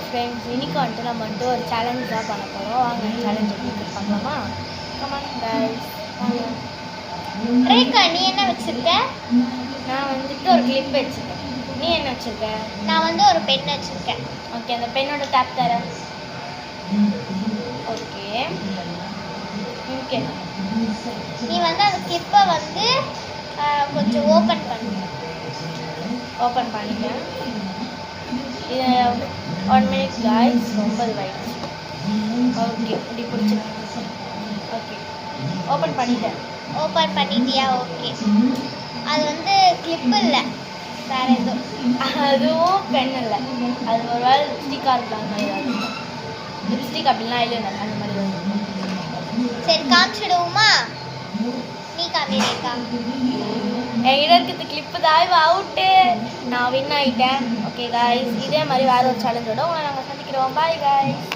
Friends, இன்னைக்கு வந்துட்டு நம்ம வந்துட்டு ஒரு சேலஞ்ச் தான் பண்ண போகிறோம். வாங்க சேலஞ்ச் எப்படி பார்க்கலாமா? கமான் கைஸ், வாங்க. ரேகா, நீ என்ன வச்சிருக்க? நான் வந்துட்டு ஒரு கிளிப் வச்சுருக்கேன். நீ என்ன வச்சுருக்க? நான் வந்து ஒரு பென் வச்சிருக்கேன். ஓகே, அந்த பெண்ணோட டேப் தர. ஓகே ஓகே, நீ வந்து அந்த கிளிப்பை வந்து கொஞ்சம் ஓப்பன் பண்ணு. ஓப்பன் பண்ணிட்டேன். இது 1 minute கைஸ், ரொம்ப இதுவாயிடுச்சு. ஓகே, இப்படி பிடிச்சிருக்கேன். ஓகே, ஓப்பன் பண்ணிட்டேன். ஓப்பன் பண்ணிட்டியா? ஓகே. அது வந்து கிளிப் இல்லை, வேற எதுவும். அதுவும் பென் இல்லை, அது ஒரு வேளை லிப்ஸ்டிக்காக இருக்கலாம். லிப்ஸ்டிக் அப்படிலாம் இல்லை, அந்த மாதிரி தான். சரி, காமிச்சிடுவோமா? நீ காமி ரேகா. என்கிட்ட இருக்கிறது கிளிப்பு தான் அவுட்டு. நான் வின் ஆகிட்டேன். ஓகே காய்ஸ், இதே மாதிரி வேற ஒரு சேலஞ்சோட உங்களை நாங்கள் சந்திக்கிறோம். Bye guys.